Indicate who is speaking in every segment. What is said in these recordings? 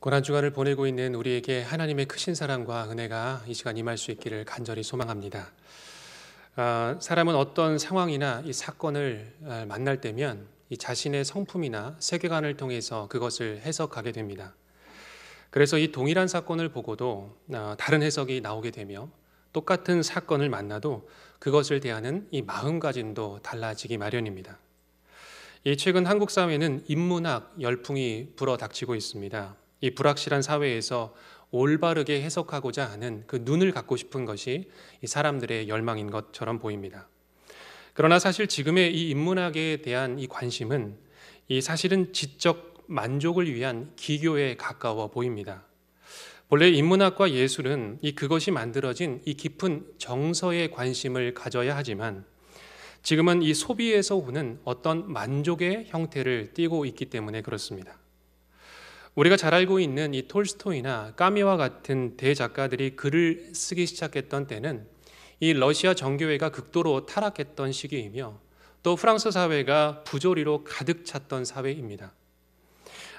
Speaker 1: 고난 주간을 보내고 있는 우리에게 하나님의 크신 사랑과 은혜가 이 시간 임할 수 있기를 간절히 소망합니다. 사람은 어떤 상황이나 이 사건을 만날 때면 이 자신의 성품이나 세계관을 통해서 그것을 해석하게 됩니다. 그래서 이 동일한 사건을 보고도 다른 해석이 나오게 되며 똑같은 사건을 만나도 그것을 대하는 이 마음가짐도 달라지기 마련입니다. 최근 한국 사회는 인문학 열풍이 불어닥치고 있습니다. 이 불확실한 사회에서 올바르게 해석하고자 하는 그 눈을 갖고 싶은 것이 이 사람들의 열망인 것처럼 보입니다. 그러나 사실 지금의 이 인문학에 대한 이 관심은 이 사실은 지적 만족을 위한 기교에 가까워 보입니다. 본래 인문학과 예술은 그것이 만들어진 이 깊은 정서에 관심을 가져야 하지만 지금은 이 소비에서 오는 어떤 만족의 형태를 띠고 있기 때문에 그렇습니다. 우리가 잘 알고 있는 이 톨스토이나 까미와 같은 대작가들이 글을 쓰기 시작했던 때는 이 러시아 정교회가 극도로 타락했던 시기이며 또 프랑스 사회가 부조리로 가득 찼던 사회입니다.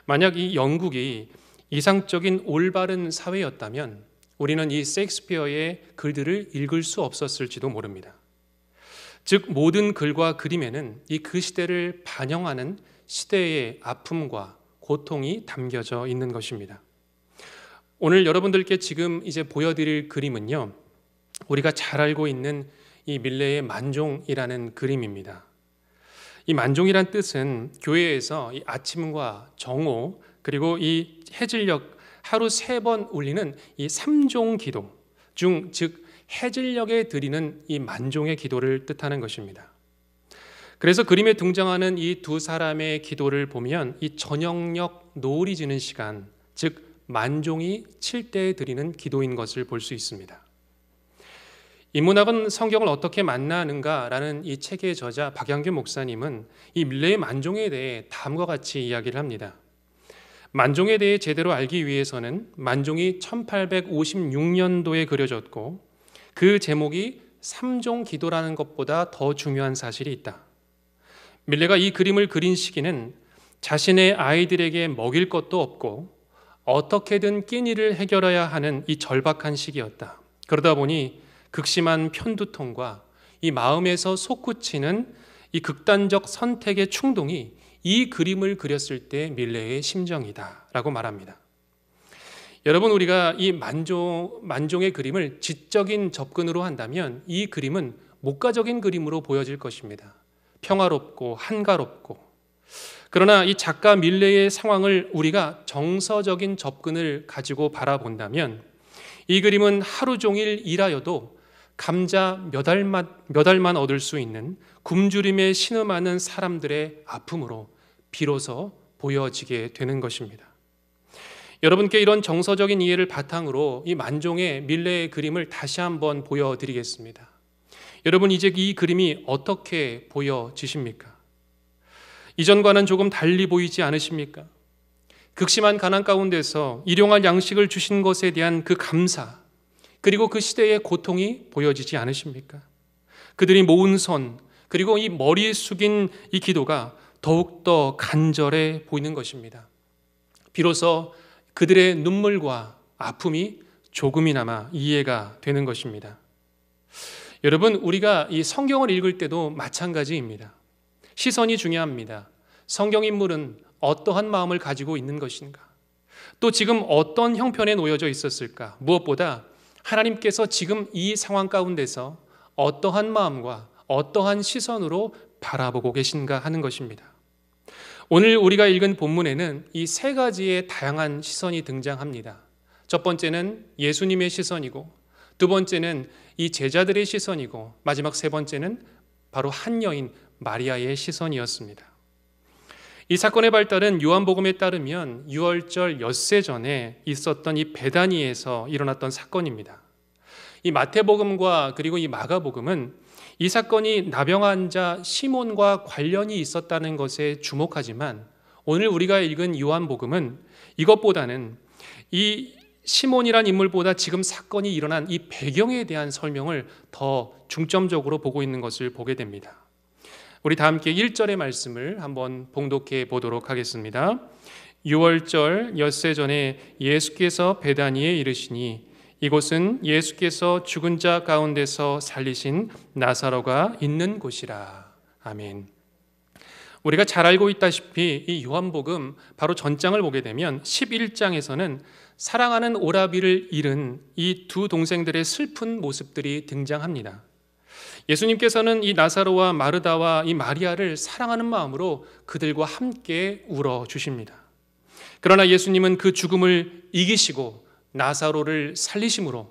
Speaker 1: 만약 이 영국이 이상적인 올바른 사회였다면 우리는 이 셰익스피어의 글들을 읽을 수 없었을지도 모릅니다. 즉 모든 글과 그림에는 그 시대를 반영하는 시대의 아픔과 고통이 담겨져 있는 것입니다. 오늘 여러분들께 지금 이제 보여드릴 그림은요, 우리가 잘 알고 있는 이 밀레의 만종이라는 그림입니다. 이 만종이란 뜻은 교회에서 이 아침과 정오 그리고 이 해질녘 하루 3번 울리는 이 3종 기도 중, 즉 해질녘에 드리는 이 만종의 기도를 뜻하는 것입니다. 그래서 그림에 등장하는 이 두 사람의 기도를 보면 이 저녁녘 노을이 지는 시간, 즉 만종이 칠 때 드리는 기도인 것을 볼 수 있습니다. 인문학은 성경을 어떻게 만나는가라는 이 책의 저자 박양규 목사님은 이 밀레의 만종에 대해 다음과 같이 이야기를 합니다. 만종에 대해 제대로 알기 위해서는 만종이 1856년도에 그려졌고 그 제목이 3종 기도라는 것보다 더 중요한 사실이 있다. 밀레가 이 그림을 그린 시기는 자신의 아이들에게 먹일 것도 없고 어떻게든 끼니를 해결해야 하는 이 절박한 시기였다. 그러다 보니 극심한 편두통과 이 마음에서 솟구치는 이 극단적 선택의 충동이 이 그림을 그렸을 때 밀레의 심정이다라고 말합니다. 여러분, 우리가 이 만종의 그림을 지적인 접근으로 한다면 이 그림은 목가적인 그림으로 보여질 것입니다. 평화롭고 한가롭고. 그러나 이 작가 밀레의 상황을 우리가 정서적인 접근을 가지고 바라본다면 이 그림은 하루 종일 일하여도 감자 몇 알만 얻을 수 있는 굶주림에 신음하는 사람들의 아픔으로 비로소 보여지게 되는 것입니다. 여러분께 이런 정서적인 이해를 바탕으로 이 만종의 밀레의 그림을 다시 한번 보여드리겠습니다. 여러분, 이제 이 그림이 어떻게 보여지십니까? 이전과는 조금 달리 보이지 않으십니까? 극심한 가난 가운데서 일용할 양식을 주신 것에 대한 그 감사, 그리고 그 시대의 고통이 보여지지 않으십니까? 그들이 모은 손, 그리고 이 머리 숙인 이 기도가 더욱더 간절해 보이는 것입니다. 비로소 그들의 눈물과 아픔이 조금이나마 이해가 되는 것입니다. 여러분, 우리가 이 성경을 읽을 때도 마찬가지입니다. 시선이 중요합니다. 성경 인물은 어떠한 마음을 가지고 있는 것인가? 또 지금 어떤 형편에 놓여져 있었을까? 무엇보다 하나님께서 지금 이 상황 가운데서 어떠한 마음과 어떠한 시선으로 바라보고 계신가 하는 것입니다. 오늘 우리가 읽은 본문에는 이 3가지의 다양한 시선이 등장합니다. 첫 번째는 예수님의 시선이고, 두 번째는 이 제자들의 시선이고, 마지막 3번째는 바로 한 여인 마리아의 시선이었습니다. 이 사건의 발달은 요한복음에 따르면 유월절 엿새 전에 있었던 이 베다니에서 일어났던 사건입니다. 이 마태복음과 그리고 이 마가복음은 이 사건이 나병 환자 시몬과 관련이 있었다는 것에 주목하지만 오늘 우리가 읽은 요한복음은 이것보다는 이 시몬이란 인물보다 지금 사건이 일어난 이 배경에 대한 설명을 더 중점적으로 보고 있는 것을 보게 됩니다. 우리 다 함께 1절의 말씀을 한번 봉독해 보도록 하겠습니다. 유월절 엿새 전에 예수께서 베다니에 이르시니 이곳은 예수께서 죽은 자 가운데서 살리신 나사로가 있는 곳이라. 아멘. 우리가 잘 알고 있다시피 이 요한복음 바로 전장을 보게 되면 11장에서는 사랑하는 오라비를 잃은 이 두 동생들의 슬픈 모습들이 등장합니다. 예수님께서는 이 나사로와 마르다와 이 마리아를 사랑하는 마음으로 그들과 함께 울어 주십니다. 그러나 예수님은 그 죽음을 이기시고 나사로를 살리심으로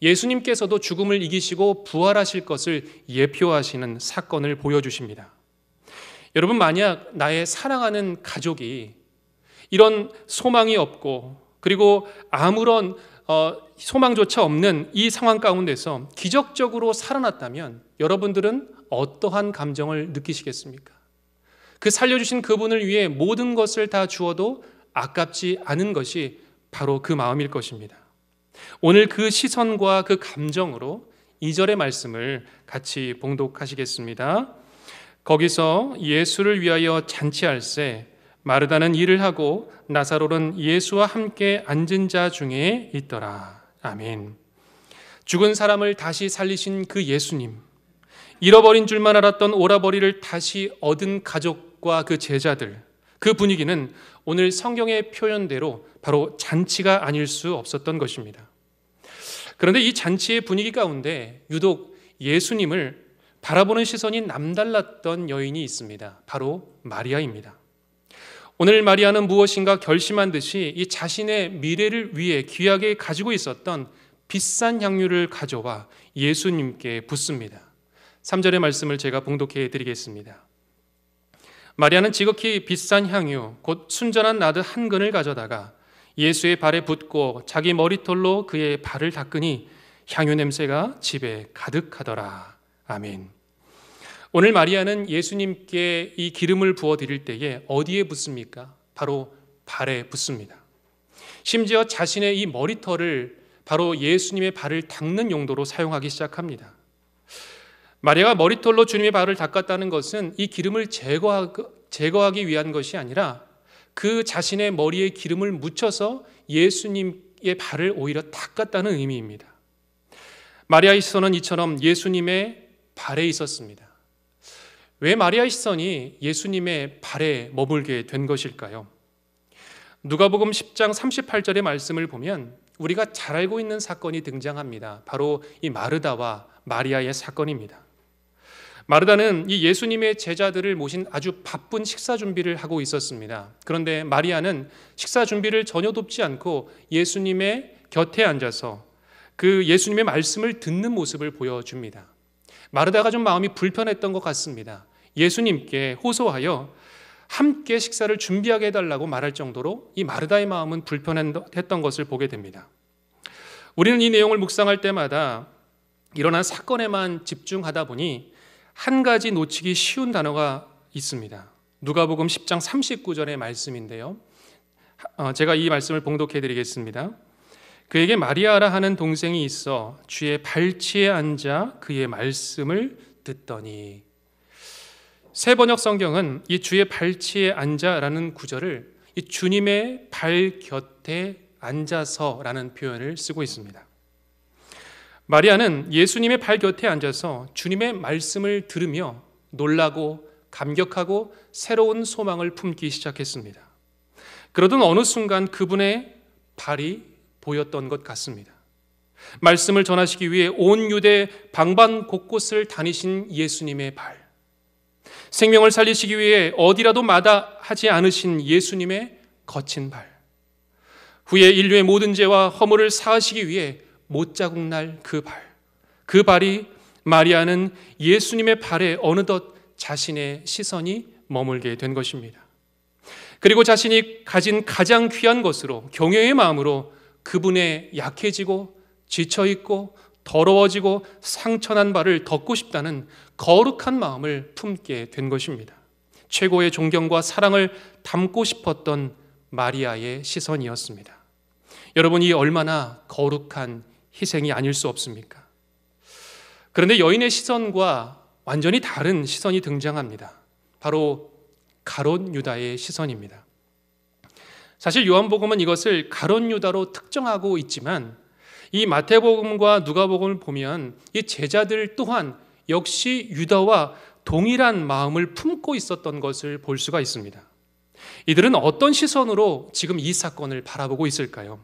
Speaker 1: 예수님께서도 죽음을 이기시고 부활하실 것을 예표하시는 사건을 보여주십니다. 여러분, 만약 나의 사랑하는 가족이 이런 소망이 없고 그리고 아무런 소망조차 없는 이 상황 가운데서 기적적으로 살아났다면 여러분들은 어떠한 감정을 느끼시겠습니까? 그 살려주신 그분을 위해 모든 것을 다 주어도 아깝지 않은 것이 바로 그 마음일 것입니다. 오늘 그 시선과 그 감정으로 2절의 말씀을 같이 봉독하시겠습니다. 거기서 예수를 위하여 잔치할세 마르다는 일을 하고 나사로는 예수와 함께 앉은 자 중에 있더라. 아멘. 죽은 사람을 다시 살리신 그 예수님, 잃어버린 줄만 알았던 오라버리를 다시 얻은 가족과 그 제자들, 그 분위기는 오늘 성경의 표현대로 바로 잔치가 아닐 수 없었던 것입니다. 그런데 이 잔치의 분위기 가운데 유독 예수님을 바라보는 시선이 남달랐던 여인이 있습니다. 바로 마리아입니다. 오늘 마리아는 무엇인가 결심한 듯이 이 자신의 미래를 위해 귀하게 가지고 있었던 비싼 향유를 가져와 예수님께 붓습니다. 3절의 말씀을 제가 봉독해 드리겠습니다. 마리아는 지극히 비싼 향유 곧 순전한 나드 한 근을 가져다가 예수의 발에 붓고 자기 머리털로 그의 발을 닦으니 향유 냄새가 집에 가득하더라. 아멘. 오늘 마리아는 예수님께 이 기름을 부어 드릴 때에 어디에 붓습니까? 바로 발에 붓습니다. 심지어 자신의 이 머리털을 바로 예수님의 발을 닦는 용도로 사용하기 시작합니다. 마리아가 머리털로 주님의 발을 닦았다는 것은 이 기름을 제거하기 위한 것이 아니라 그 자신의 머리에 기름을 묻혀서 예수님의 발을 오히려 닦았다는 의미입니다. 마리아의 시선은 이처럼 예수님의 발에 있었습니다. 왜 마리아의 시선이 예수님의 발에 머물게 된 것일까요? 누가복음 10장 38절의 말씀을 보면 우리가 잘 알고 있는 사건이 등장합니다. 바로 이 마르다와 마리아의 사건입니다. 마르다는 이 예수님의 제자들을 모신 아주 바쁜 식사 준비를 하고 있었습니다. 그런데 마리아는 식사 준비를 전혀 돕지 않고 예수님의 곁에 앉아서 그 예수님의 말씀을 듣는 모습을 보여줍니다. 마르다가 좀 마음이 불편했던 것 같습니다. 예수님께 호소하여 함께 식사를 준비하게 해달라고 말할 정도로 이 마르다의 마음은 불편했던 것을 보게 됩니다. 우리는 이 내용을 묵상할 때마다 일어난 사건에만 집중하다 보니 한 가지 놓치기 쉬운 단어가 있습니다. 누가복음 10장 39절의 말씀인데요. 제가 이 말씀을 봉독해 드리겠습니다. 그에게 마리아라 하는 동생이 있어 주의 발치에 앉아 그의 말씀을 듣더니. 새 번역 성경은 이 주의 발치에 앉아라는 구절을 이 주님의 발 곁에 앉아서라는 표현을 쓰고 있습니다. 마리아는 예수님의 발 곁에 앉아서 주님의 말씀을 들으며 놀라고 감격하고 새로운 소망을 품기 시작했습니다. 그러던 어느 순간 그분의 발이 보였던 것 같습니다. 말씀을 전하시기 위해 온 유대 방방 곳곳을 다니신 예수님의 발, 생명을 살리시기 위해 어디라도 마다하지 않으신 예수님의 거친 발, 후에 인류의 모든 죄와 허물을 사하시기 위해 못자국 날 그 발, 그 발이 마리아는 예수님의 발에 어느덧 자신의 시선이 머물게 된 것입니다. 그리고 자신이 가진 가장 귀한 것으로 경외의 마음으로 그분의 약해지고 지쳐있고 더러워지고 상처난 발을 덮고 싶다는 거룩한 마음을 품게 된 것입니다. 최고의 존경과 사랑을 담고 싶었던 마리아의 시선이었습니다. 여러분, 이 얼마나 거룩한 희생이 아닐 수 없습니까? 그런데 여인의 시선과 완전히 다른 시선이 등장합니다. 바로 가롯 유다의 시선입니다. 사실 요한복음은 이것을 가룟 유다로 특정하고 있지만 이 마태복음과 누가복음을 보면 이 제자들 또한 역시 유다와 동일한 마음을 품고 있었던 것을 볼 수가 있습니다. 이들은 어떤 시선으로 지금 이 사건을 바라보고 있을까요?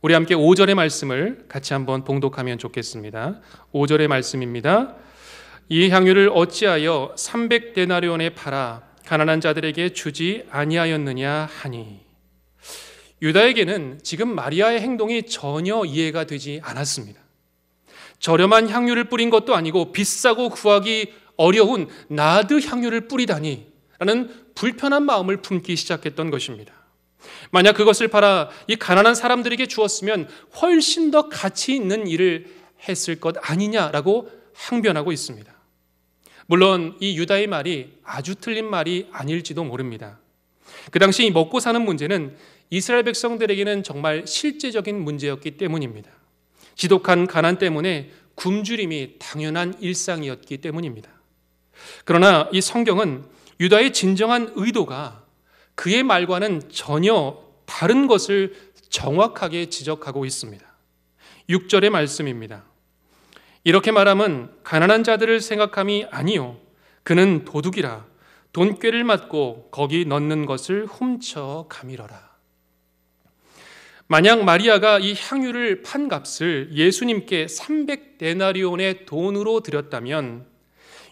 Speaker 1: 우리 함께 5절의 말씀을 같이 한번 봉독하면 좋겠습니다. 5절의 말씀입니다. 이 향유를 어찌하여 300데나리온에 팔아 가난한 자들에게 주지 아니하였느냐 하니. 유다에게는 지금 마리아의 행동이 전혀 이해가 되지 않았습니다. 저렴한 향유를 뿌린 것도 아니고 비싸고 구하기 어려운 나드 향유를 뿌리다니 라는 불편한 마음을 품기 시작했던 것입니다. 만약 그것을 팔아 이 가난한 사람들에게 주었으면 훨씬 더 가치 있는 일을 했을 것 아니냐라고 항변하고 있습니다. 물론 이 유다의 말이 아주 틀린 말이 아닐지도 모릅니다. 그 당시 먹고 사는 문제는 이스라엘 백성들에게는 정말 실제적인 문제였기 때문입니다. 지독한 가난 때문에 굶주림이 당연한 일상이었기 때문입니다. 그러나 이 성경은 유다의 진정한 의도가 그의 말과는 전혀 다른 것을 정확하게 지적하고 있습니다. 6절의 말씀입니다. 이렇게 말하면 가난한 자들을 생각함이 아니요 그는 도둑이라 돈꾀를 맞고 거기 넣는 것을 훔쳐 가밀어라. 만약 마리아가 이 향유를 판 값을 예수님께 300데나리온의 돈으로 드렸다면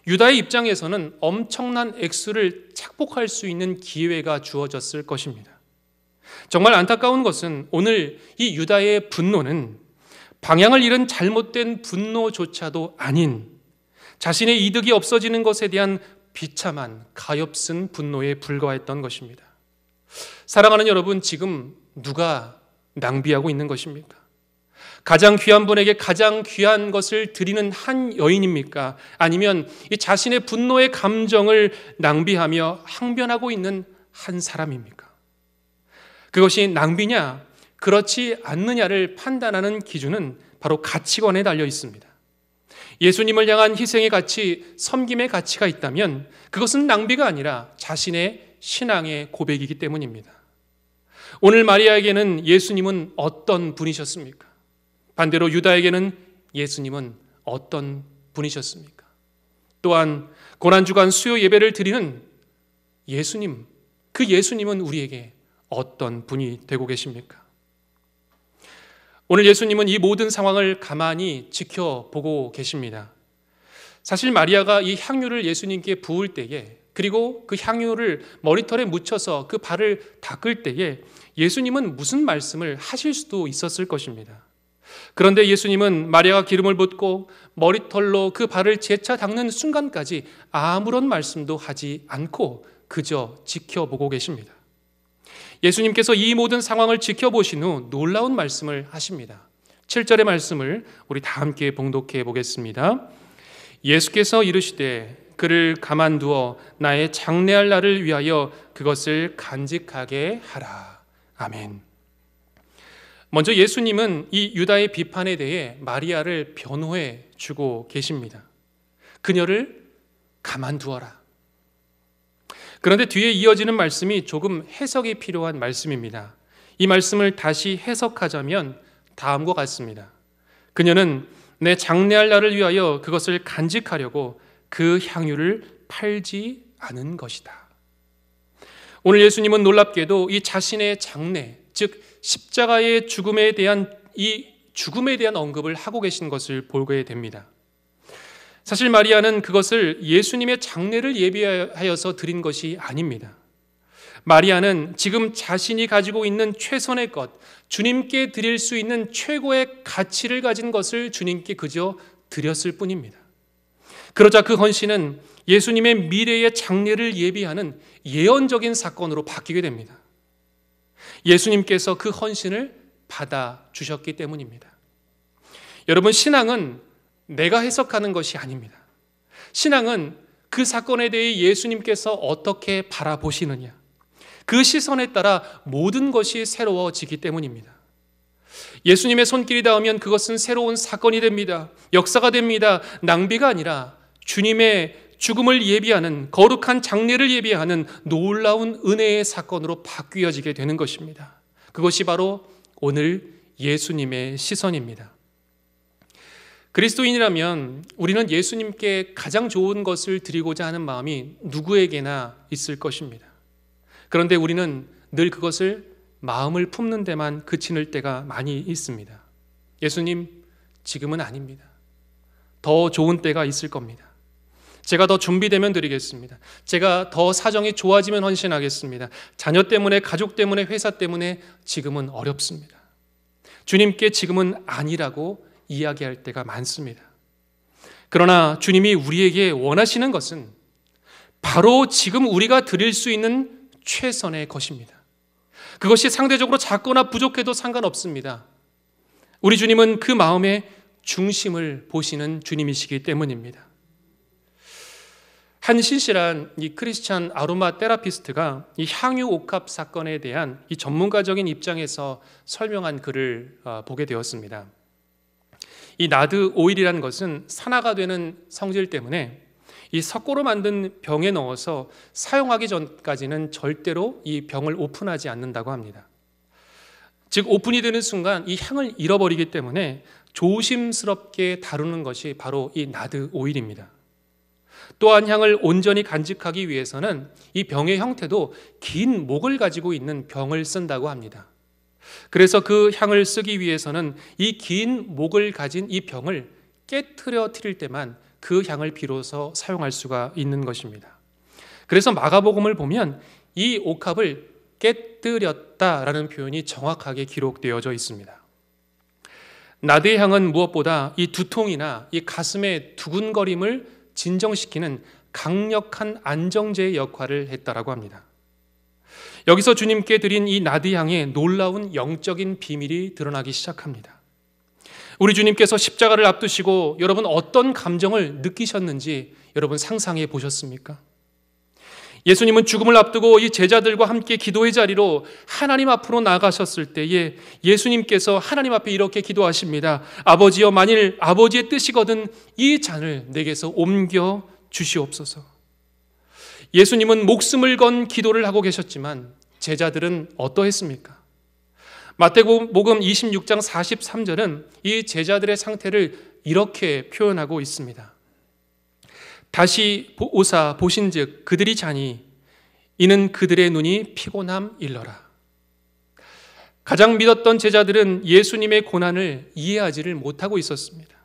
Speaker 1: 유다의 입장에서는 엄청난 액수를 착복할 수 있는 기회가 주어졌을 것입니다. 정말 안타까운 것은 오늘 이 유다의 분노는 방향을 잃은 잘못된 분노조차도 아닌 자신의 이득이 없어지는 것에 대한 비참한 가엾은 분노에 불과했던 것입니다. 사랑하는 여러분, 지금 누가 낭비하고 있는 것입니까? 가장 귀한 분에게 가장 귀한 것을 드리는 한 여인입니까? 아니면 이 자신의 분노의 감정을 낭비하며 항변하고 있는 한 사람입니까? 그것이 낭비냐, 그렇지 않느냐를 판단하는 기준은 바로 가치관에 달려 있습니다. 예수님을 향한 희생의 가치, 섬김의 가치가 있다면 그것은 낭비가 아니라 자신의 신앙의 고백이기 때문입니다. 오늘 마리아에게는 예수님은 어떤 분이셨습니까? 반대로 유다에게는 예수님은 어떤 분이셨습니까? 또한 고난주간 수요 예배를 드리는 예수님, 그 예수님은 우리에게 어떤 분이 되고 계십니까? 오늘 예수님은 이 모든 상황을 가만히 지켜보고 계십니다. 사실 마리아가 이 향유를 예수님께 부을 때에, 그리고 그 향유를 머리털에 묻혀서 그 발을 닦을 때에 예수님은 무슨 말씀을 하실 수도 있었을 것입니다. 그런데 예수님은 마리아가 기름을 붓고 머리털로 그 발을 재차 닦는 순간까지 아무런 말씀도 하지 않고 그저 지켜보고 계십니다. 예수님께서 이 모든 상황을 지켜보신 후 놀라운 말씀을 하십니다. 7절의 말씀을 우리 다 함께 봉독해 보겠습니다. 예수께서 이르시되 그를 가만두어 나의 장래할 날을 위하여 그것을 간직하게 하라. 아멘. 먼저 예수님은 이 유다의 비판에 대해 마리아를 변호해 주고 계십니다. 그녀를 가만두어라. 그런데 뒤에 이어지는 말씀이 조금 해석이 필요한 말씀입니다. 이 말씀을 다시 해석하자면 다음과 같습니다. 그녀는 내 장래할 날을 위하여 그것을 간직하려고 그 향유를 팔지 않은 것이다. 오늘 예수님은 놀랍게도 이 자신의 장래, 즉 십자가의 죽음에 대한 언급을 하고 계신 것을 보게 됩니다. 사실 마리아는 그것을 예수님의 장례를 예비하여서 드린 것이 아닙니다. 마리아는 지금 자신이 가지고 있는 최선의 것, 주님께 드릴 수 있는 최고의 가치를 가진 것을 주님께 그저 드렸을 뿐입니다. 그러자 그 헌신은 예수님의 미래의 장례를 예비하는 예언적인 사건으로 바뀌게 됩니다. 예수님께서 그 헌신을 받아주셨기 때문입니다. 여러분, 신앙은 내가 해석하는 것이 아닙니다. 신앙은 그 사건에 대해 예수님께서 어떻게 바라보시느냐, 그 시선에 따라 모든 것이 새로워지기 때문입니다. 예수님의 손길이 닿으면 그것은 새로운 사건이 됩니다. 역사가 됩니다. 낭비가 아니라 주님의 죽음을 예비하는, 거룩한 장례를 예비하는 놀라운 은혜의 사건으로 바뀌어지게 되는 것입니다. 그것이 바로 오늘 예수님의 시선입니다. 그리스도인이라면 우리는 예수님께 가장 좋은 것을 드리고자 하는 마음이 누구에게나 있을 것입니다. 그런데 우리는 늘 그것을 마음을 품는 데만 그치는 때가 많이 있습니다. 예수님, 지금은 아닙니다. 더 좋은 때가 있을 겁니다. 제가 더 준비되면 드리겠습니다. 제가 더 사정이 좋아지면 헌신하겠습니다. 자녀 때문에, 가족 때문에, 회사 때문에 지금은 어렵습니다. 주님께 지금은 아니라고 이야기할 때가 많습니다. 그러나 주님이 우리에게 원하시는 것은 바로 지금 우리가 드릴 수 있는 최선의 것입니다. 그것이 상대적으로 작거나 부족해도 상관없습니다. 우리 주님은 그 마음의 중심을 보시는 주님이시기 때문입니다. 한 신실한 이 크리스찬 아로마 테라피스트가 이 향유 옥합 사건에 대한 이 전문가적인 입장에서 설명한 글을 보게 되었습니다. 이 나드 오일이라는 것은 산화가 되는 성질 때문에 이 석고로 만든 병에 넣어서 사용하기 전까지는 절대로 이 병을 오픈하지 않는다고 합니다. 즉 오픈이 되는 순간 이 향을 잃어버리기 때문에 조심스럽게 다루는 것이 바로 이 나드 오일입니다. 또한 향을 온전히 간직하기 위해서는 이 병의 형태도 긴 목을 가지고 있는 병을 쓴다고 합니다. 그래서 그 향을 쓰기 위해서는 이 긴 목을 가진 이 병을 깨트려 드릴 때만 그 향을 비로소 사용할 수가 있는 것입니다. 그래서 마가복음을 보면 이 옥합을 깨뜨렸다라는 표현이 정확하게 기록되어져 있습니다. 나드의 향은 무엇보다 이 두통이나 이 가슴의 두근거림을 진정시키는 강력한 안정제의 역할을 했다라고 합니다. 여기서 주님께 드린 이 나드 향의 놀라운 영적인 비밀이 드러나기 시작합니다. 우리 주님께서 십자가를 앞두시고 여러분 어떤 감정을 느끼셨는지 여러분 상상해 보셨습니까? 예수님은 죽음을 앞두고 이 제자들과 함께 기도의 자리로 하나님 앞으로 나가셨을 때에 예수님께서 하나님 앞에 이렇게 기도하십니다. 아버지여, 만일 아버지의 뜻이거든 이 잔을 내게서 옮겨 주시옵소서. 예수님은 목숨을 건 기도를 하고 계셨지만 제자들은 어떠했습니까? 마태복음 26장 43절은 이 제자들의 상태를 이렇게 표현하고 있습니다. 다시 오사 보신즉 그들이 자니 이는 그들의 눈이 피곤함 일러라. 가장 믿었던 제자들은 예수님의 고난을 이해하지를 못하고 있었습니다.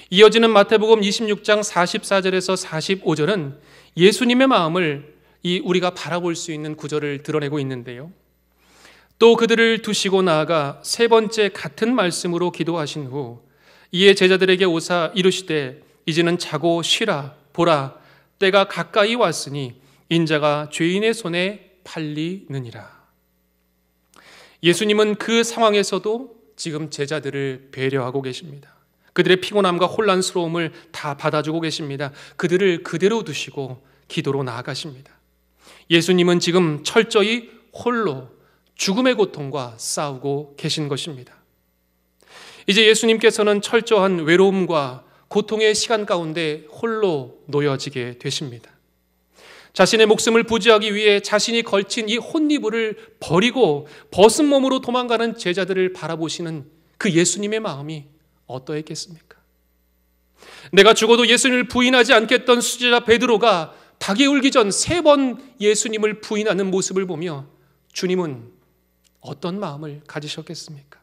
Speaker 1: 이어지는 마태복음 26장 44절에서 45절은 예수님의 마음을 우리가 바라볼 수 있는 구절을 드러내고 있는데요. 또 그들을 두시고 나아가 세 번째 같은 말씀으로 기도하신 후 이에 제자들에게 오사 이르시되 이제는 자고 쉬라. 보라, 때가 가까이 왔으니 인자가 죄인의 손에 팔리느니라. 예수님은 그 상황에서도 지금 제자들을 배려하고 계십니다. 그들의 피곤함과 혼란스러움을 다 받아주고 계십니다. 그들을 그대로 두시고 기도로 나아가십니다. 예수님은 지금 철저히 홀로 죽음의 고통과 싸우고 계신 것입니다. 이제 예수님께서는 철저한 외로움과 고통의 시간 가운데 홀로 놓여지게 되십니다. 자신의 목숨을 부지하기 위해 자신이 걸친 이 혼니부를 버리고 벗은 몸으로 도망가는 제자들을 바라보시는 그 예수님의 마음이 어떠했겠습니까? 내가 죽어도 예수님을 부인하지 않겠던 수제자 베드로가 닭이 울기 전 3번 예수님을 부인하는 모습을 보며 주님은 어떤 마음을 가지셨겠습니까?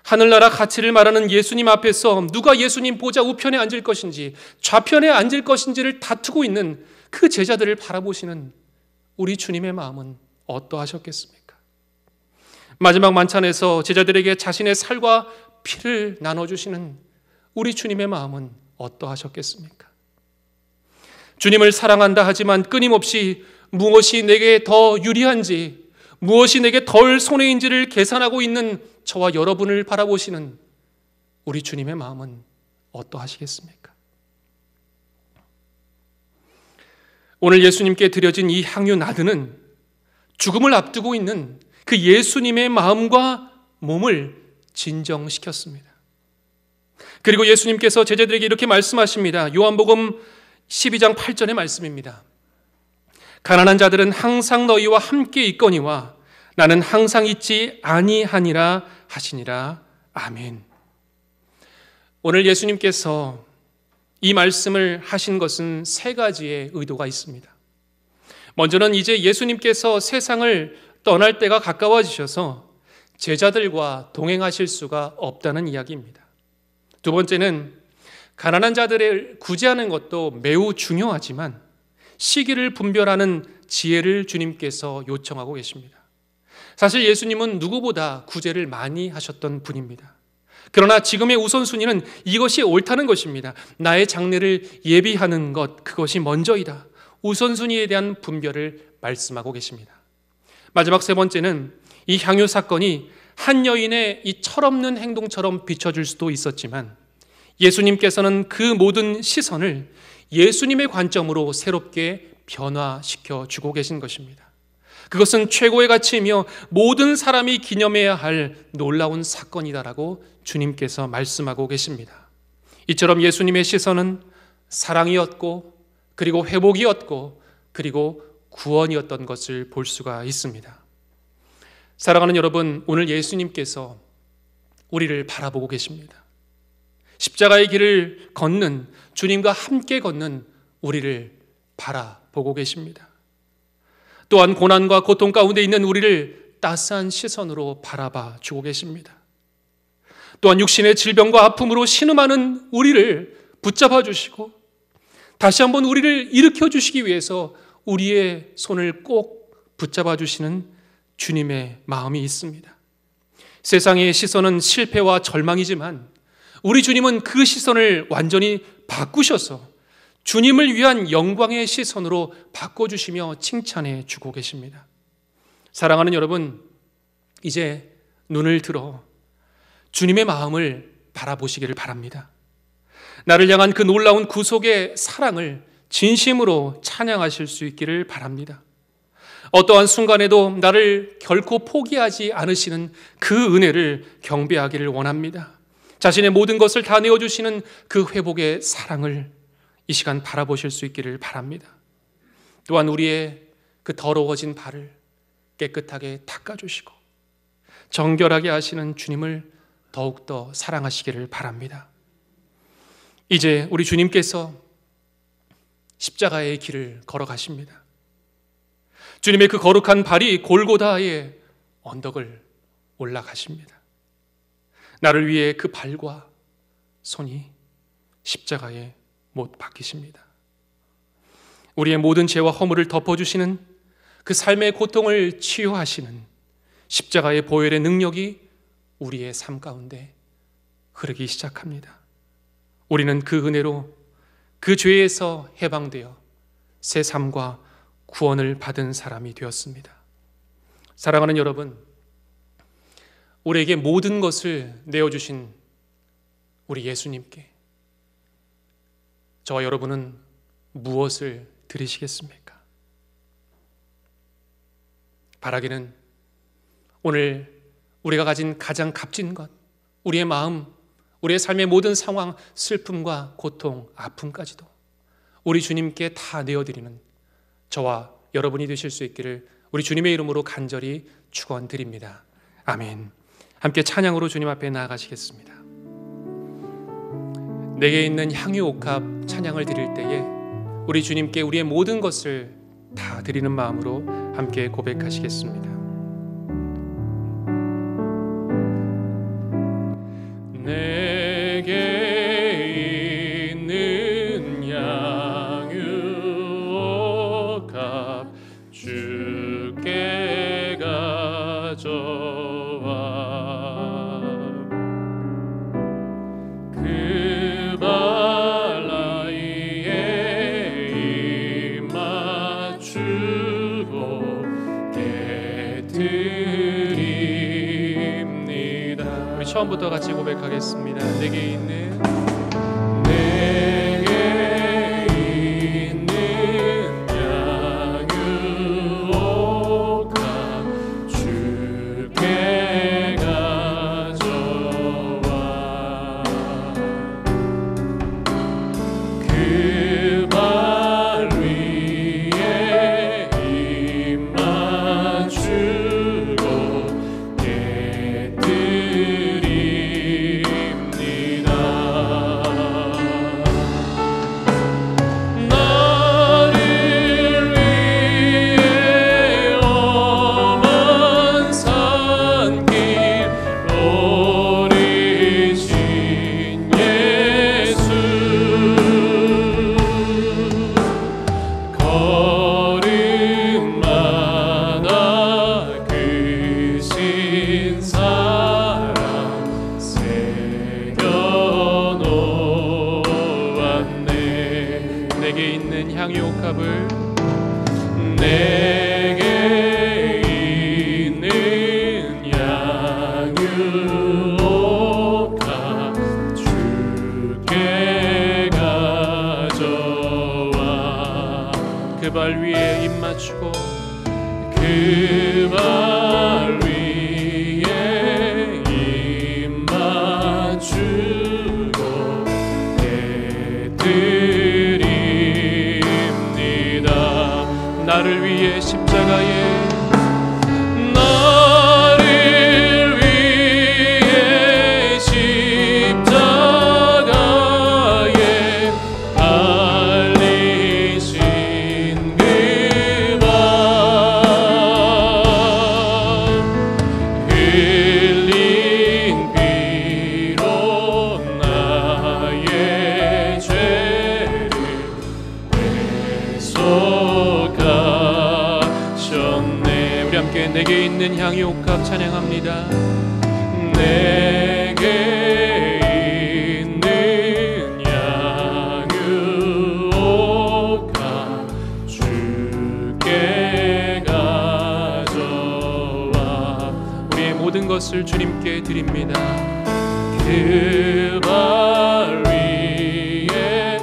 Speaker 1: 하늘나라 가치를 말하는 예수님 앞에서 누가 예수님 보좌 우편에 앉을 것인지 좌편에 앉을 것인지를 다투고 있는 그 제자들을 바라보시는 우리 주님의 마음은 어떠하셨겠습니까? 마지막 만찬에서 제자들에게 자신의 살과 피를 나눠주시는 우리 주님의 마음은 어떠하셨겠습니까? 주님을 사랑한다 하지만 끊임없이 무엇이 내게 더 유리한지, 무엇이 내게 덜 손해인지를 계산하고 있는 저와 여러분을 바라보시는 우리 주님의 마음은 어떠하시겠습니까? 오늘 예수님께 드려진 이 향유 나드는 죽음을 앞두고 있는 그 예수님의 마음과 몸을 진정시켰습니다. 그리고 예수님께서 제자들에게 이렇게 말씀하십니다. 요한복음 12장 8절의 말씀입니다. 가난한 자들은 항상 너희와 함께 있거니와 나는 항상 있지 아니하니라 하시니라. 아멘. 오늘 예수님께서 이 말씀을 하신 것은 세 가지의 의도가 있습니다. 먼저는 이제 예수님께서 세상을 떠날 때가 가까워지셔서 제자들과 동행하실 수가 없다는 이야기입니다. 두 번째는 가난한 자들을 구제하는 것도 매우 중요하지만 시기를 분별하는 지혜를 주님께서 요청하고 계십니다. 사실 예수님은 누구보다 구제를 많이 하셨던 분입니다. 그러나 지금의 우선순위는 이것이 옳다는 것입니다. 나의 장래를 예비하는 것, 그것이 먼저이다. 우선순위에 대한 분별을 말씀하고 계십니다. 마지막 세 번째는 이 향유 사건이 한 여인의 이 철없는 행동처럼 비춰질 수도 있었지만 예수님께서는 그 모든 시선을 예수님의 관점으로 새롭게 변화시켜 주고 계신 것입니다. 그것은 최고의 가치이며 모든 사람이 기념해야 할 놀라운 사건이다라고 주님께서 말씀하고 계십니다. 이처럼 예수님의 시선은 사랑이었고 그리고 회복이었고 그리고 구원이었던 것을 볼 수가 있습니다. 사랑하는 여러분, 오늘 예수님께서 우리를 바라보고 계십니다. 십자가의 길을 걷는, 주님과 함께 걷는 우리를 바라보고 계십니다. 또한 고난과 고통 가운데 있는 우리를 따스한 시선으로 바라봐 주고 계십니다. 또한 육신의 질병과 아픔으로 신음하는 우리를 붙잡아 주시고 다시 한번 우리를 일으켜 주시기 위해서 우리의 손을 꼭 붙잡아 주시는 주님의 마음이 있습니다. 세상의 시선은 실패와 절망이지만 우리 주님은 그 시선을 완전히 바꾸셔서 주님을 위한 영광의 시선으로 바꿔주시며 칭찬해 주고 계십니다. 사랑하는 여러분, 이제 눈을 들어 주님의 마음을 바라보시기를 바랍니다. 나를 향한 그 놀라운 구속의 사랑을 진심으로 찬양하실 수 있기를 바랍니다. 어떠한 순간에도 나를 결코 포기하지 않으시는 그 은혜를 경배하기를 원합니다. 자신의 모든 것을 다 내어주시는 그 회복의 사랑을 이 시간 바라보실 수 있기를 바랍니다. 또한 우리의 그 더러워진 발을 깨끗하게 닦아주시고 정결하게 하시는 주님을 더욱더 사랑하시기를 바랍니다. 이제 우리 주님께서 십자가의 길을 걸어가십니다. 주님의 그 거룩한 발이 골고다의 언덕을 올라가십니다. 나를 위해 그 발과 손이 십자가에 못 박히십니다. 우리의 모든 죄와 허물을 덮어주시는 그 삶의 고통을 치유하시는 십자가의 보혈의 능력이 우리의 삶 가운데 흐르기 시작합니다. 우리는 그 은혜로 그 죄에서 해방되어 새 삶과 구원을 받은 사람이 되었습니다. 사랑하는 여러분, 우리에게 모든 것을 내어주신 우리 예수님께 저와 여러분은 무엇을 드리시겠습니까? 바라기는 오늘 우리가 가진 가장 값진 것, 우리의 마음, 우리의 삶의 모든 상황, 슬픔과 고통, 아픔까지도 우리 주님께 다 내어드리는 저와 여러분이 되실 수 있기를 우리 주님의 이름으로 간절히 축원드립니다. 아멘. 함께 찬양으로 주님 앞에 나아가시겠습니다. 내게 있는 향유 옥합 찬양을 드릴 때에 우리 주님께 우리의 모든 것을 다 드리는 마음으로 함께 고백하시겠습니다. 내게 있는 향유 옥합 주께 가져와 그 발 나이에 입 맞추고 깨뜨립니다. 우리 처음부터 같이 고백하겠습니다. 내게 있는 그 향유옥합을 내게 있는 향유옥합 주께 가져와. 그 발 위에 입 맞추고 그 발 위에 입 맞추고 드립니다. 나를 위해 십자가에 나를 위해 십자가에 달리신 그 발 흘린 피로 나의 죄를 대속하셨네. 우리 함께 내게 있는 향유옥합 찬양합니다. 내게 있는 향유옥합 주께 가져와. 우리의 모든 것을 주님께 드립니다. 그 발 위에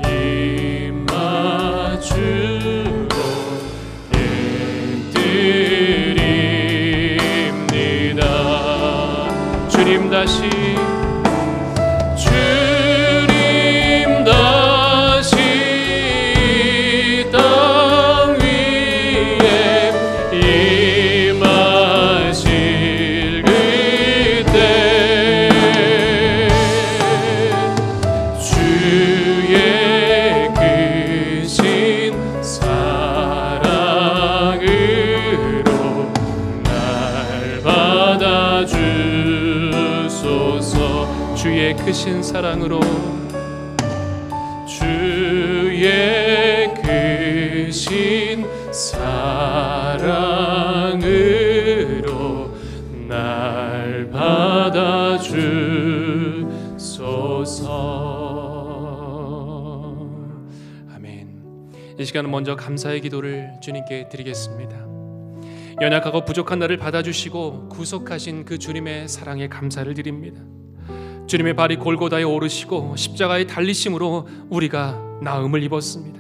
Speaker 1: 입 맞추고 드립니다. 주님 다시 땅 위에 임하실 그때 주의 크신 사랑으로 날 받아주소서. 주의 크신 사랑으로, 주의 크신 사랑으로 날 받아주소서. 아멘. 이 시간은 먼저 감사의 기도를 주님께 드리겠습니다. 연약하고 부족한 나를 받아주시고 구속하신 그 주님의 사랑에 감사를 드립니다. 주님의 발이 골고다에 오르시고 십자가에 달리심으로 우리가 나음을 입었습니다.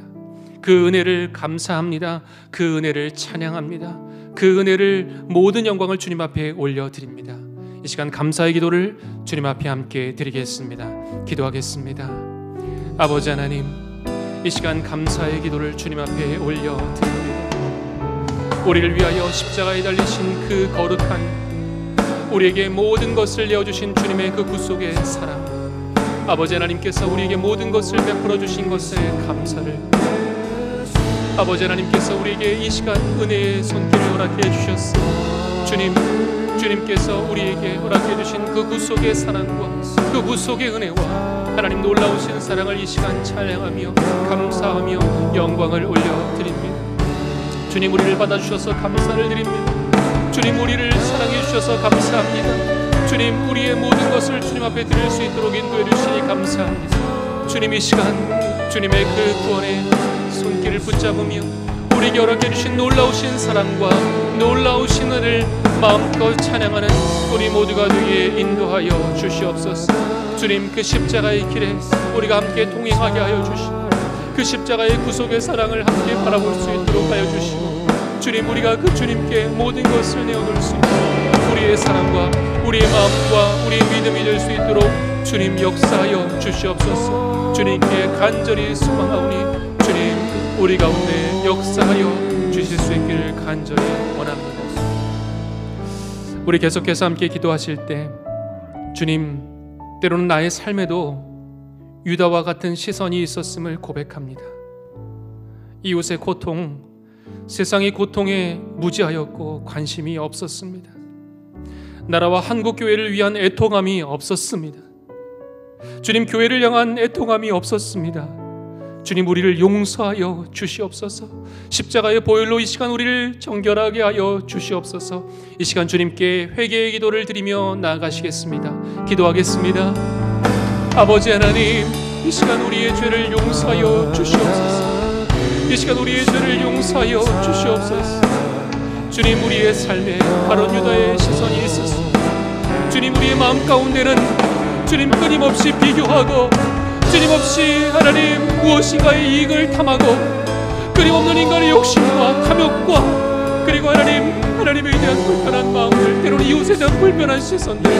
Speaker 1: 그 은혜를 감사합니다. 그 은혜를 찬양합니다. 그 은혜를 모든 영광을 주님 앞에 올려드립니다. 이 시간 감사의 기도를 주님 앞에 함께 드리겠습니다. 기도하겠습니다. 아버지 하나님, 이 시간 감사의 기도를 주님 앞에 올려드립니다. 우리를 위하여 십자가에 달리신 그 거룩한, 우리에게 모든 것을 내어주신 주님의 그 구속의 사랑, 아버지 하나님께서 우리에게 모든 것을 베풀어 주신 것에 감사를, 아버지 하나님께서 우리에게 이 시간 은혜의 손길을 허락해 주셨어. 주님께서 우리에게 허락해 주신 그 구속의 사랑과 그 구속의 은혜와 하나님 놀라우신 사랑을 이 시간 찬양하며 감사하며 영광을 올려드립니다. 주님, 우리를 받아주셔서 감사를 드립니다. 주님, 우리를 사랑해 주셔서 감사합니다. 주님, 우리의 모든 것을 주님 앞에 드릴 수 있도록 인도해 주시니 감사합니다. 주님, 이 시간 주님의 그 구원의 손길을 붙잡으며 우리에게 허락해 주신 놀라우신 사랑과 놀라우신 은혜를 마음껏 찬양하는 우리 모두가 되게 인도하여 주시옵소서. 주님, 그 십자가의 길에 우리가 함께 동행하게 하여 주시고 그 십자가의 구속의 사랑을 함께 바라볼 수 있도록 하여 주시고, 주님, 우리가 그 주님께 모든 것을 내어놓을 수 있도록 우리의 사랑과 우리의 마음과 우리의 믿음이 될 수 있도록 주님 역사하여 주시옵소서. 주님께 간절히 소망하오니 주님, 우리 가운데 역사하여 주실 수 있기를 간절히 원합니다. 우리 계속해서 함께 기도하실 때 주님, 때로는 나의 삶에도 유다와 같은 시선이 있었음을 고백합니다. 이웃의 고통, 세상의 고통에 무지하였고 관심이 없었습니다. 나라와 한국교회를 위한 애통함이 없었습니다. 주님, 교회를 향한 애통함이 없었습니다. 주님, 우리를 용서하여 주시옵소서. 십자가의 보혈로 이 시간 우리를 정결하게 하여 주시옵소서. 이 시간 주님께 회개의 기도를 드리며 나아가시겠습니다. 기도하겠습니다. 아버지 하나님, 이 시간 우리의 죄를 용서하여 주시옵소서. 이 시간 우리의 죄를 용서하여 주시옵소서. 주님, 우리의 삶에 바로 유다의 시선이 있었습니다. 주님, 우리의 마음 가운데는 주님 끊임없이 비교하고 끊임없이 하나님 무엇인가의 이익을 탐하고 끊임없는 인간의 욕심과 탐욕과 그리고 하나님에 대한 불편한 마음들, 때로는 이웃에 대한 불편한 시선들,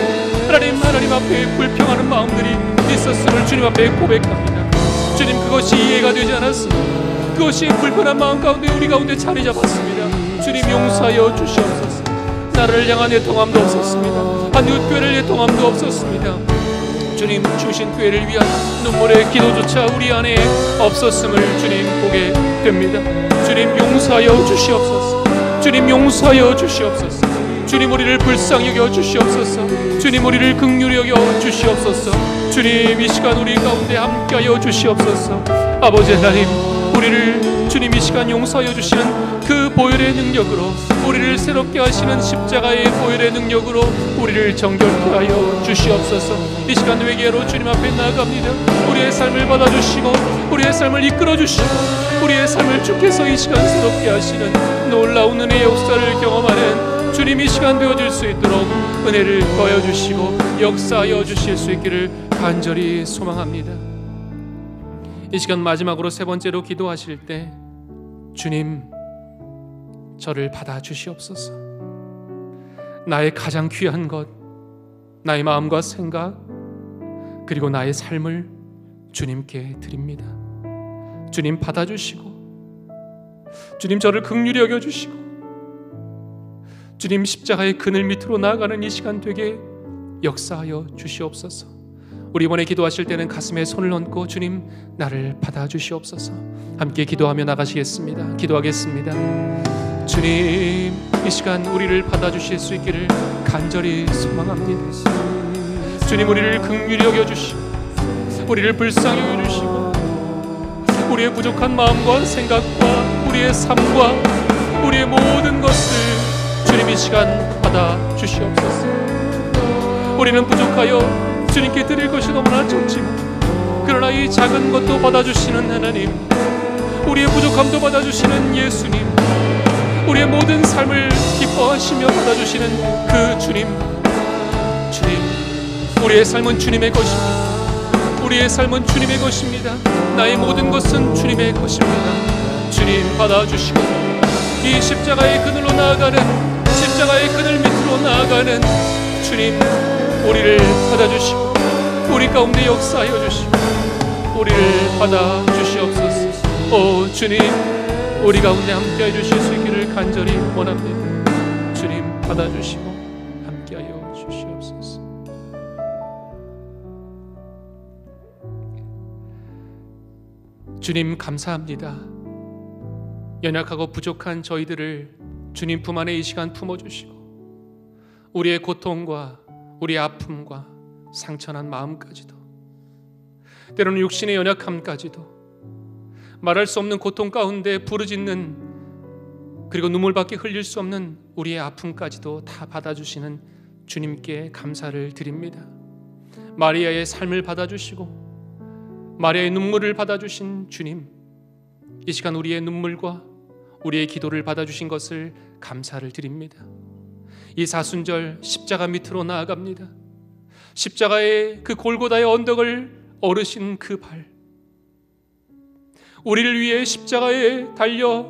Speaker 1: 하나님 앞에 불평하는 마음들이 있었음을 주님 앞에 고백합니다. 주님, 그것이 이해가 되지 않았습니다. 그것이 불편한 마음 가운데 우리 가운데 자리 잡았습니다. 주님, 용서하여 주시옵소서. 나를 향한 애통함도 없었습니다. 한이웃 교회를 애통함도 없었습니다. 주님, 주신 교회를 위한 눈물의 기도조차 우리 안에 없었음을 주님 보게 됩니다. 주님, 용서하여 주시옵소서. 주님, 용서하여 주시옵소서. 주님, 우리를 불쌍히 여겨 주시옵소서. 주님, 우리를 긍휼히 여겨 주시옵소서. 주님, 이 시간 우리 가운데 함께하여 주시옵소서. 아버지 하나님, 우리를 주님 이 시간 용서하여 주시는 그 보혈의 능력으로, 우리를 새롭게 하시는 십자가의 보혈의 능력으로 우리를 정결케 하여 주시옵소서. 이 시간 회개로 주님 앞에 나아갑니다. 우리의 삶을 받아주시고 우리의 삶을 이끌어 주시고 우리의 삶을 주께서 이 시간 새롭게 하시는 놀라운 은혜의 역사를 경험하는 주님, 이 시간 되어질 수 있도록 은혜를 더하여 주시고 역사하여 주실 수 있기를 간절히 소망합니다. 이 시간 마지막으로 세 번째로 기도하실 때 주님, 저를 받아주시옵소서. 나의 가장 귀한 것, 나의 마음과 생각, 그리고 나의 삶을 주님께 드립니다. 주님, 받아주시고 주님, 저를 긍휼히 여겨주시고 주님, 십자가의 그늘 밑으로 나아가는 이 시간 되게 역사하여 주시옵소서. 우리 이번에 기도하실 때는 가슴에 손을 얹고 주님, 나를 받아주시옵소서. 함께 기도하며 나가시겠습니다. 기도하겠습니다. 주님, 이 시간 우리를 받아주실 수 있기를 간절히 소망합니다. 주님, 우리를 긍휼히 여겨주시고 우리를 불쌍히 여겨주시고 우리의 부족한 마음과 생각과 우리의 삶과 우리의 모든 것을 주님 이 시간 받아주시옵소서. 우리는 부족하여 주님께 드릴 것이 너무나 적지만 그러나 이 작은 것도 받아주시는 하나님, 우리의 부족함도 받아주시는 예수님, 우리의 모든 삶을 기뻐하시며 받아주시는 그 주님, 우리의 삶은 주님의 것입니다. 우리의 삶은 주님의 것입니다. 나의 모든 것은 주님의 것입니다. 주님, 받아주시고 이 십자가의 그늘로 나아가는, 십자가의 그늘 밑으로 나아가는 주님, 우리를 받아주시고 우리 가운데 역사하여 주시고 우리를 받아주시옵소서. 오 주님, 우리 가운데 함께해 주실 수 있기를 간절히 원합니다. 주님, 받아주시고 함께하여 주시옵소서. 주님, 감사합니다. 연약하고 부족한 저희들을 주님 품 안에 이 시간 품어주시고 우리의 고통과 우리의 아픔과 상처난 마음까지도, 때로는 육신의 연약함까지도, 말할 수 없는 고통 가운데 부르짖는, 그리고 눈물밖에 흘릴 수 없는 우리의 아픔까지도 다 받아주시는 주님께 감사를 드립니다. 마리아의 삶을 받아주시고 마리아의 눈물을 받아주신 주님, 이 시간 우리의 눈물과 우리의 기도를 받아주신 것을 감사를 드립니다. 이 사순절 십자가 밑으로 나아갑니다. 십자가의 그 골고다의 언덕을 오르신 그 발, 우리를 위해 십자가에 달려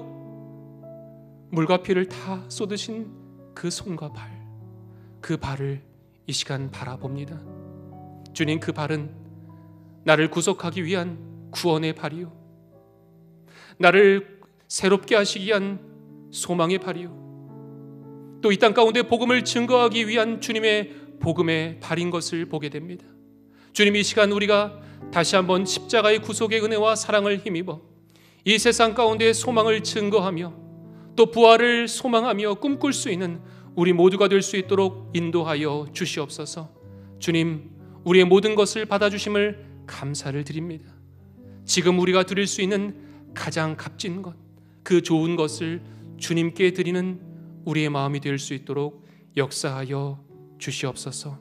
Speaker 1: 물과 피를 다 쏟으신 그 손과 발, 그 발을 이 시간 바라봅니다. 주님, 그 발은 나를 구속하기 위한 구원의 발이요, 나를 새롭게 하시기 위한 소망의 발이요, 또 이 땅 가운데 복음을 증거하기 위한 주님의 복음의 발인 것을 보게 됩니다. 주님, 이 시간 우리가 다시 한번 십자가의 구속의 은혜와 사랑을 힘입어 이 세상 가운데 소망을 증거하며 또 부활을 소망하며 꿈꿀 수 있는 우리 모두가 될 수 있도록 인도하여 주시옵소서. 주님, 우리의 모든 것을 받아주심을 감사를 드립니다. 지금 우리가 드릴 수 있는 가장 값진 것, 그 좋은 것을 주님께 드리는 우리의 마음이 될 수 있도록 역사하여 주시옵소서.